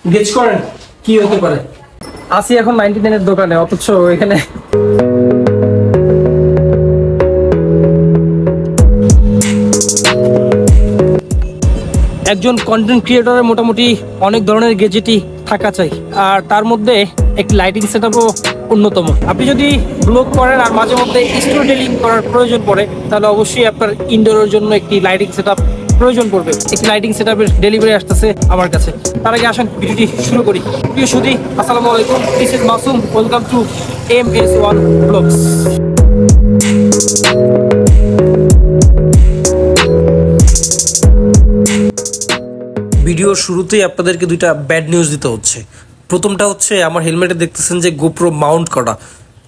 Gauge করেন কি হতে পারে। আসি এখন 99 এর দোকানে, অথচ এখানে একজন কন্টেন্ট ক্রিয়েটরের মোটামুটি অনেক ধরনের গেজেটই থাকা চাই, আর তার মধ্যে একটি লাইটিং সেটআপও অন্যতম। আপনি যদি ব্লগ করেন আর মাঝে মধ্যে স্টোরি টেলিং করার প্রয়োজন পড়ে, তাহলে অবশ্যই আপনার ইনডোরের জন্য একটি লাইটিং সেটআপ প্রয়োজন পড়বে। একটি লাইটিং সেটআপের ডেলিভারি আসতেছে আমার কাছে। তার আগে আসেন ভিডিওটি শুরু করি। প্রিয় সুধী, আসসালামু আলাইকুম, this is Masum, welcome to MS1 blogs. ভিডিওর শুরুতেই আপনাদেরকে দুইটা ব্যাড নিউজ দিতে হচ্ছে। প্রথমটা হচ্ছে, আমার হেলমেটে দেখতেছেন যে গোপ্রো মাউন্ট করা,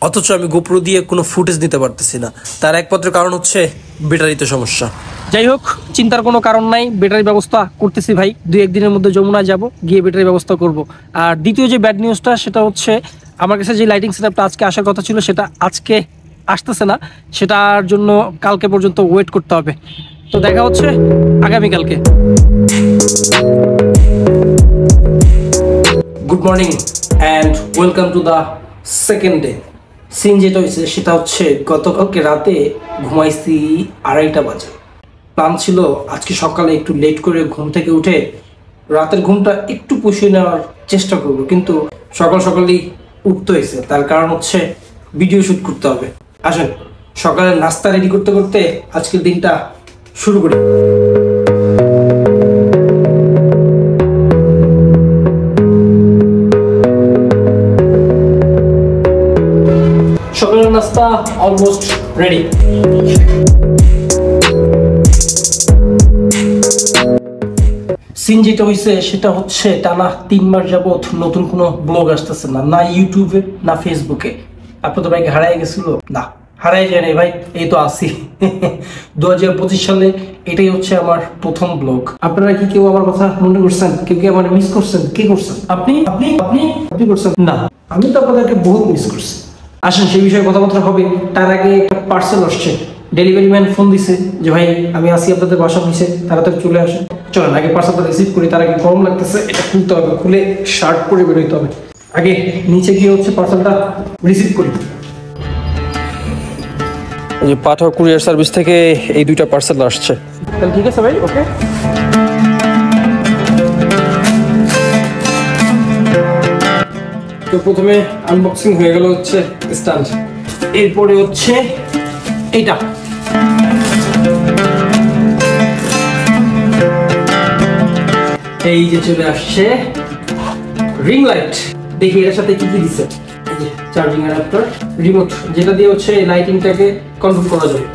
অথচ আমি গোপ্রো দিয়ে কোনো ফুটেজ নিতে পারতেছি না। তার একমাত্র কারণ হচ্ছে ব্যাটারিতে সমস্যা। যাই হোক, চিন্তার কোনো কারণ নাই, ব্যাটারি ব্যবস্থা করতেছি ভাই। 2-1 দিনের মধ্যে যমুনা যাব, গিয়ে ব্যাটারি ব্যবস্থা করব। আর দ্বিতীয় যে ব্যাড নিউজটা, সেটা হচ্ছে আমার কাছে যে লাইটিং সেটআপটা আজকে আসার কথা ছিল, সেটা আজকে আসতেছে না। সেটার জন্য কালকে পর্যন্ত ওয়েট করতে হবে। তো দেখা হচ্ছে আগামীকালকে। Good morning and welcome to the second day. Scene যেটা হয়েছে সেটা হচ্ছে, গতকালকে রাতে ঘুমাইছি 2:30 বাজে। প্ল্যান ছিল আজকে সকালে একটু লেট করে ঘুম থেকে উঠে রাতের ঘুমটা একটু পুষিয়ে নেওয়ার চেষ্টা করব, কিন্তু সকাল সকালই উঠতে হয়েছে। তার কারণ হচ্ছে ভিডিও শ্যুট করতে হবে। আসেন সকালে নাস্তা রেডি করতে করতে আজকের দিনটা শুরু করি। সকালের নাস্তা অলমোস্ট রেডি। সিন যেটা হয়েছে সেটা হচ্ছে, টানা 3 মাস যাবৎ নতুন কোনো ব্লগ আসতেছে না, না ইউটিউবে না ফেসবুকে। আপনার তো ভাইকে হারাই গেছিল? না, হারাই যায় নাই ভাই, এই তো আসি। 2025 সালে এটাই হচ্ছে আমার প্রথম ব্লগ। আপনারা কি কেউ আমার কথা মনে করছেন? কেউ কি আমার মিস করছেন? কি করছেন? আপনি আপনি আপনি আপনি করছেন না? আমি তো আপনাদেরকে বহুত মিস করছি। আসেন সেই বিষয়ে কথাবার্তা হবে। তার আগে একটা পার্সেল আসছে, ডেলিভারি ম্যান ফোন দিছে যে ভাই আমি আসি আপনাদের বাসা নিচে, তাড়াতাড়ি চলে আসেন। চলেন আগে পার্সেলটা রিসিভ করি। তার আগে গরম লাগতেছে, এটা খুলতে হবে, খুলে শার্ট পরে বেরোতে হবে। আগে নিচে গিয়ে হচ্ছে পার্সেলটা রিসিভ করি। এই যে পাঠক কুরিয়ার সার্ভিস থেকে এই 2টা পার্সেল আসছে। তাহলে ঠিক আছে ভাই, ওকে। তো প্রথমে আনবক্সিং হয়ে গেল হচ্ছে স্ট্যান্ড, এরপরে হচ্ছে এইটা। এই যে চলে আসছে রিং লাইট। দেখি এর সাথে কি কি দিছে। চার্জিং অ্যাডাপ্টার, রিমোট, যেটা দিয়ে হচ্ছে লাইটিংটাকে কন্ট্রোল করা যায়।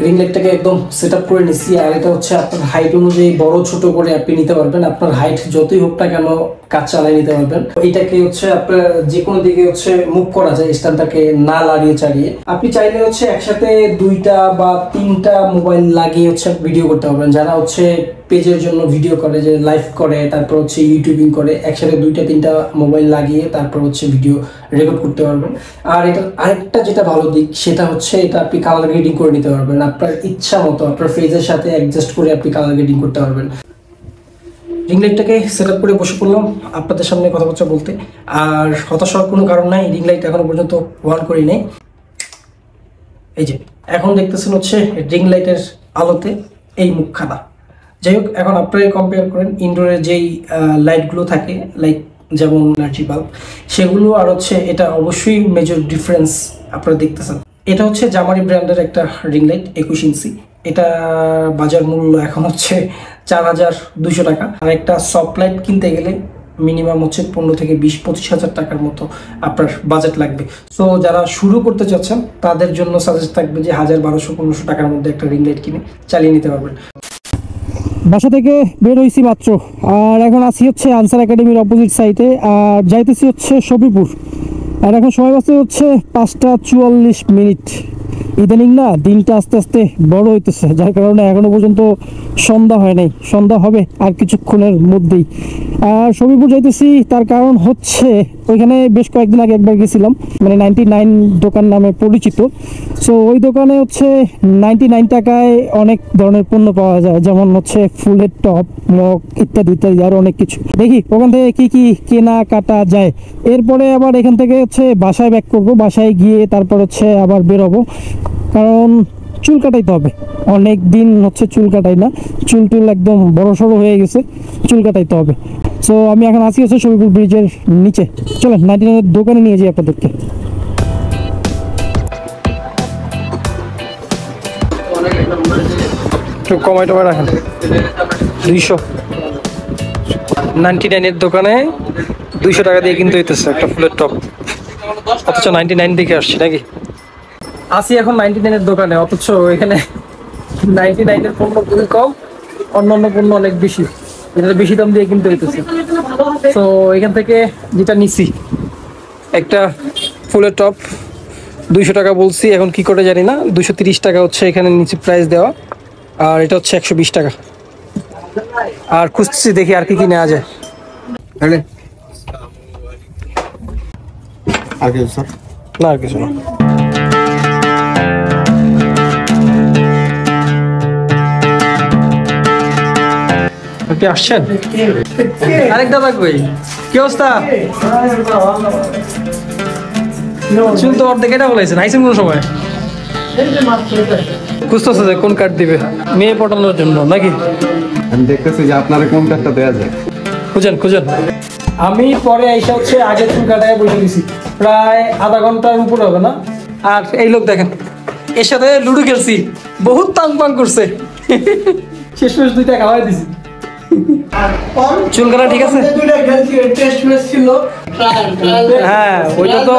রিং লাইটটাকে একদম সেট আপ করে নিচ্ছি। আর এটা হচ্ছে আপনার হাইট অনুযায়ী বড় ছোট করে আপনি নিতে পারবেন। আপনার হাইট যতই হোক না কেন কাজ চালিয়ে নিতে পারবেন। এইটাকে হচ্ছে আপনার যে কোনো দিকে হচ্ছে মুভ করা যায়, স্ট্যান্ডটাকে না লাড়িয়ে চাড়িয়ে। আপনি চাইলে হচ্ছে একসাথে 2টা বা 3টা মোবাইল লাগিয়ে হচ্ছে ভিডিও করতে পারবেন। যারা হচ্ছে পেজের জন্য ভিডিও করে, যে লাইভ করে, তারপর হচ্ছে ইউটিউবিং করে, একসাথে 2-3টা মোবাইল লাগিয়ে তারপর হচ্ছে ভিডিও রেকর্ড করতে পারবেন। আর এটা আরেকটা যেটা ভালো দিক, সেটা হচ্ছে এটা আপনি কালার গ্রেডিং করে নিতে পারবেন। আপনার ইচ্ছা মতো আপনার ফেজের সাথে অ্যাডজাস্ট করে আপনি কালার গ্রেডিং করতে পারবেন। রিং লাইটটাকে সেট আপ করে বসে পড়লাম আপনাদের সামনে কথাবার্তা বলতে। আর হতাশ হওয়ার কোনো কারণ নাই, রিং লাইট এখনো পর্যন্ত অন করি নাই। এই যে এখন দেখতেছেন হচ্ছে রিং লাইটের আলোতে এই মুখখানা। যাই হোক, এখন আপনারা কম্পেয়ার করেন ইনডোরের যেই লাইটগুলো থাকে, লাইক যেমন এনার্জি বাল্ব, সেগুলো আর হচ্ছে এটা, অবশ্যই মেজর ডিফারেন্স আপনারা দেখতেছেন। এটা হচ্ছে জামারি ব্র্যান্ডের একটা রিং লাইট, 21 ইঞ্চি। এটা বাজার মূল্য এখন হচ্ছে 4200 টাকা। আর একটা সফট লাইট কিনতে গেলে মিনিমাম হচ্ছে 15 থেকে 20-25 হাজার টাকার মতো আপনার বাজেট লাগবে। সো যারা শুরু করতে চাচ্ছেন তাদের জন্য সাজেস্ট থাকবে যে 1000-1200-1500 টাকার মধ্যে একটা রিং লাইট কিনে চালিয়ে নিতে পারবেন। বাসা থেকে বের হয়েছি মাত্র, আর এখন আসি হচ্ছে আনসার একাডেমির অপোজিট সাইডে, আর যাইতেছি হচ্ছে সফিপুর। আর এখন সময় বাজে হচ্ছে 5:44। ইদানিং না দিনটা আস্তে আস্তে বড় হইতেছে, যার কারণে এখনো পর্যন্ত সন্ধ্যা হয় নাই। সন্ধ্যা হবে আর কিছুক্ষণের মধ্যেই। আর সফিপুর যাইতেছি, তার কারণ হচ্ছে ওইখানে বেশ কয়েকদিন আগে একবার গেছিলাম, মানে 99 দোকান নামে পরিচিত। সো ওই দোকানে হচ্ছে 99 টাকায় অনেক ধরনের পণ্য পাওয়া যায়, যেমন হচ্ছে ফুলের টপ, মগ ইত্যাদি ইত্যাদি আরো অনেক কিছু। দেখি ওখান থেকে কি কি কেনা কাটা যায়। এরপরে আবার এখান থেকে হচ্ছে বাসায় ব্যাক করবো, বাসায় গিয়ে তারপর হচ্ছে আবার বেরোবো, কারণ চুল কাটাইতে হবে। অনেক দিন হচ্ছে চুল কাটাই না, চুল টুল একদম বড় সড়ো হয়ে গেছে, চুল কাটাইতে হবে। সো আমি এখন আসি হচ্ছে শরীফুল ব্রিজের নিচে। চলেন 99 দোকানে নিয়ে যাই আপনাদেরকে। একটু কমাই টমাই রাখেন। 200 99 দোকানে 200 টাকা দিয়ে কিনতে হইতেছে একটা ফুলের টপ, অথচ 99 দেখে আসছি নাকি। আসি এখন 99 দোকানে, অথচ এখানে 99 পণ্য খুবই কম, অন্যান্য পণ্য অনেক বেশি, এটা বেশি দাম দিয়ে কিনতে হইতেছে। তো এখান থেকে যেটা নিছি একটা ফুলের টপ 200 টাকা বলছি, এখন কি করে জানি না, 230 টাকা হচ্ছে এখানে নিচে প্রাইস দেওয়া, আর এটা হচ্ছে 120 টাকা। আর খুঁজতেছি দেখি আর কি কি নেওয়া যায়। আর কিছু স্যার? না আর কিছু না। আপনি আসছেন? আরেক দাদা কই, কি অবস্থা? চুল তো অর্ধেক এটা বলেছেন, আইসেন কোন সময়? খুঁজতেছে যে কোন কার্ড দিবে মেয়ে পটানোর জন্য নাকি। আমি দেখতেছি যে আপনারা কোন কার্ডটা দেওয়া যায়। খুঁজেন খুঁজেন। আমি পরে এসে হচ্ছে আগে চুল কাটায় বসে দিছি, প্রায় আধা ঘন্টার উপরে হবে না। আর এই লোক দেখেন, এর সাথে লুডো খেলছি, বহুত তাং পাং করছে, শেষ 2 টাকা খাওয়াই দিছি। চুল কাটা ঠিক আছে? হ্যাঁ ওইটা তো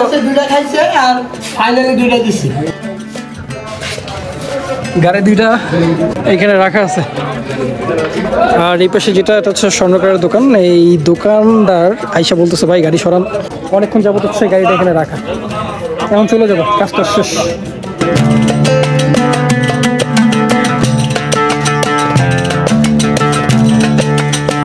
গাড়ি 2টা এখানে রাখা আছে। আর এই পাশে যেটা, এটা হচ্ছে স্বর্ণকারের দোকান। এই দোকানদার আইসা বলতেছে ভাই গাড়ি সরান, অনেকক্ষণ যাবত হচ্ছে গাড়িটা এখানে রাখা, এখন চলে যাবো, কাজটা শেষ।